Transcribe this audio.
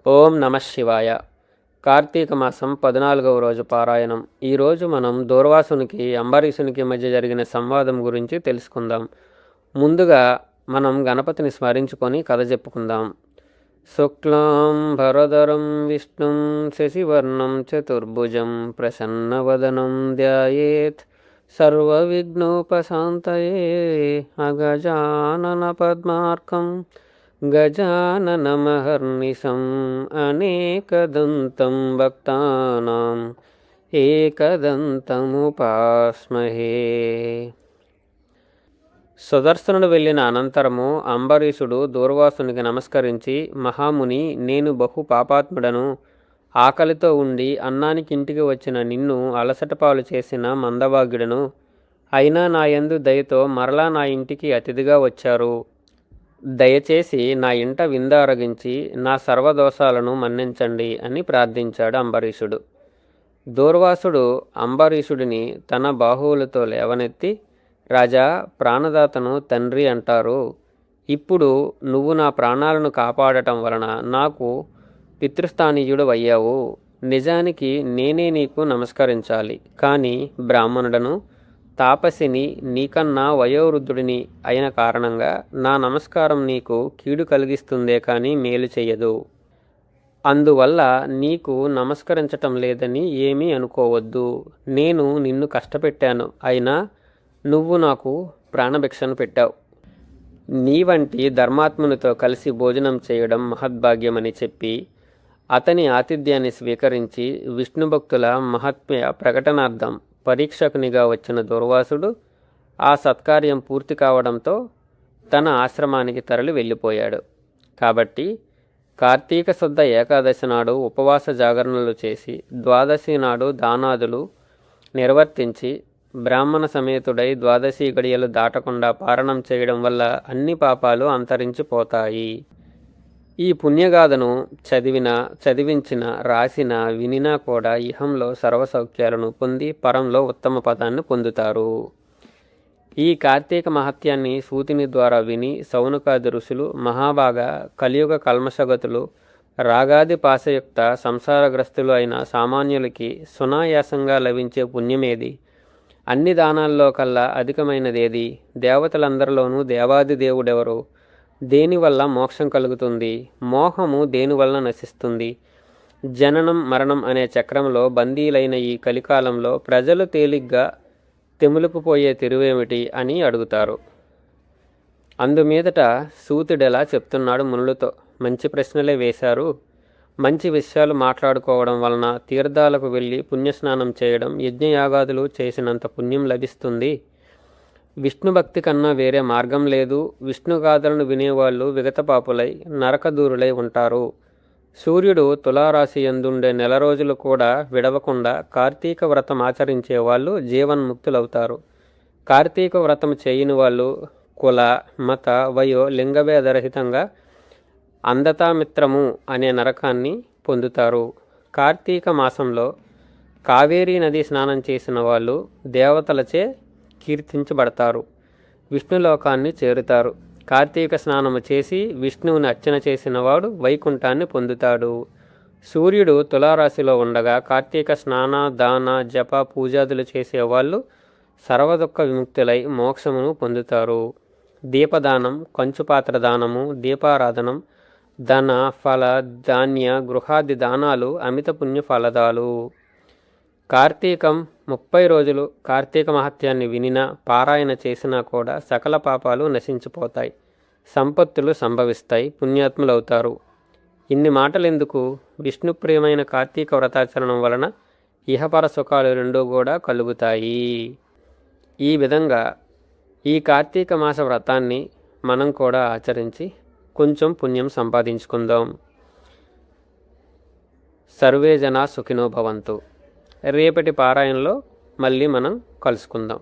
ఓం నమ శివాయ. కార్తీక మాసం 14వ రోజు పారాయణం. ఈరోజు మనం దూర్వాసునికి అంబరీషునికి మధ్య జరిగిన సంవాదం గురించి తెలుసుకుందాం. ముందుగా మనం గణపతిని స్మరించుకొని కథ చెప్పుకుందాం. శుక్లాం భరధరం విష్ణుం శశివర్ణం చతుర్భుజం ప్రసన్నవదనం ధ్యాయేత్ సర్వవిఘ్నోపశాంతయే. అగజానన పద్మార్కం గజాననమహర్నిశం అనేకదంతం భక్తానాం ఏకదంతముపాస్మహే. సుదర్శనుడు వెళ్ళిన అనంతరము అంబరీషుడు దూర్వాసునికి నమస్కరించి, మహాముని, నేను బహు పాపాత్ముడను. ఆకలితో ఉండి అన్నానికి ఇంటికి వచ్చిన నిన్ను అలసటపాలు చేసిన మందభాగ్యుడను. అయినా నా యందు దయతో మరలా నా ఇంటికి అతిథిగా వచ్చారు. దయచేసి నా ఇంట విందారగించి నా సర్వదోషాలను మన్నించండి అని ప్రార్థించాడు అంబరీషుడు. దూర్వాసుడు అంబరీషుడిని తన బాహువులతో లేవనెత్తి, రాజా, ప్రాణదాతను తండ్రి అంటారు. ఇప్పుడు నువ్వు నా ప్రాణాలను కాపాడటం వలన నాకు పితృస్థానీయుడు అయ్యావు. నిజానికి నేనే నీకు నమస్కరించాలి, కానీ బ్రాహ్మణుడను, తాపసిని, నీకన్నా వయోవృద్ధుడిని అయిన కారణంగా నా నమస్కారం నీకు కీడు కలిగిస్తుందే కానీ మేలు చెయ్యదు. అందువల్ల నీకు నమస్కరించటం లేదని ఏమీ అనుకోవద్దు. నేను నిన్ను కష్టపెట్టాను, అయినా నువ్వు నాకు ప్రాణభిక్షను పెట్టావు. నీ వంటి ధర్మాత్మునితో కలిసి భోజనం చేయడం మహద్భాగ్యమని చెప్పి అతని ఆతిథ్యాన్ని స్వీకరించి విష్ణుభక్తుల మహాత్మ్య ప్రకటనార్థం పరీక్షకునిగా వచ్చిన దూర్వాసుడు ఆ సత్కార్యం పూర్తి కావడంతో తన ఆశ్రమానికి తరలి వెళ్ళిపోయాడు. కాబట్టి కార్తీక శుద్ధ ఏకాదశి నాడు ఉపవాస జాగరణలు చేసి ద్వాదశి నాడు దానాదులు నిర్వర్తించి బ్రాహ్మణ సమేతుడై ద్వాదశి గడియలు దాటకుండా పారణం చేయడం వల్ల అన్ని పాపాలు అంతరించిపోతాయి. ఈ పుణ్యగాథను చదివించిన, రాసిన, వినినా కూడా ఇహంలో సర్వసౌఖ్యాలను పొంది పరంలో ఉత్తమ పదాన్ని పొందుతారు. ఈ కార్తీక మహత్యాన్ని సూతిని ద్వారా విని సౌనకాది ఋషులు, మహాభాగ, కలియుగ కల్మషగతులు, రాగాది పాశయుక్త సంసారగ్రస్తులు అయిన సామాన్యులకి సునాయాసంగా లభించే పుణ్యమేది? అన్ని దానాల్లో కల్లా అధికమైనదేది? దేవతలందరిలోనూ దేవాది దేవుడెవరు? దేనివల్ల మోక్షం కలుగుతుంది? మోహము దేనివల్ల నశిస్తుంది? జననం మరణం అనే చక్రంలో బందీలైన ఈ కలికాలంలో ప్రజలు తేలిగ్గా తెములుకుపోయే తిరువేమిటి అని అడుగుతారు. అందుమీదట సూతుడెలా చెప్తున్నాడు మునులతో. మంచి ప్రశ్నలే వేశారు. మంచి విషయాలు మాట్లాడుకోవడం వలన తీర్థాలకు వెళ్ళి పుణ్యస్నానం చేయడం, యజ్ఞయాగాదులు చేసినంత పుణ్యం లభిస్తుంది. విష్ణుభక్తి కన్నా వేరే మార్గం లేదు. విష్ణుగాథలను వినేవాళ్ళు విగతపాపులై నరకదూరులై ఉంటారు. సూర్యుడు తులారాశి యందుండే నెల రోజులు కూడా విడవకుండా కార్తీక వ్రతం ఆచరించే వాళ్ళు జీవన్ముక్తులవుతారు. కార్తీక వ్రతం చేయని వాళ్ళు కుల, మత, వయో, లింగభేదరహితంగా అందతామిత్రము అనే నరకాన్ని పొందుతారు. కార్తీక మాసంలో కావేరీ నది స్నానం చేసిన వాళ్ళు దేవతలచే కీర్తించబడతారు, విష్ణులోకాన్ని చేరుతారు. కార్తీక స్నానము చేసి విష్ణువుని అర్చన చేసిన వాడు వైకుంఠాన్ని పొందుతాడు. సూర్యుడు తులారాశిలో ఉండగా కార్తీక స్నాన, దాన, జప, పూజాదులు చేసేవాళ్ళు సర్వదుఃఖ విముక్తులై మోక్షమును పొందుతారు. దీపదానం, కంచుపాత్ర దానము, దీపారాధనం, ధన, ఫల, ధాన్య, గృహాది దానాలు అమిత పుణ్య ఫలదాలు. కార్తీకం 30 రోజులు కార్తీక మహత్యాన్ని వినినా, పారాయణ చేసినా కూడా సకల పాపాలు నశించిపోతాయి, సంపత్తులు సంభవిస్తాయి, పుణ్యాత్ములవుతారు. ఇన్ని మాటలెందుకు? విష్ణుప్రియమైన కార్తీక వ్రతాచరణం వలన ఇహపర సుఖాలు రెండూ కూడా కలుగుతాయి. ఈ విధంగా ఈ కార్తీక మాస వ్రతాన్ని మనం కూడా ఆచరించి కొంచెం పుణ్యం సంపాదించుకుందాం. సర్వే జనా సుఖినో భవంతు. రేపటి పారాయణలో మళ్ళీ మనం కలుసుకుందాం.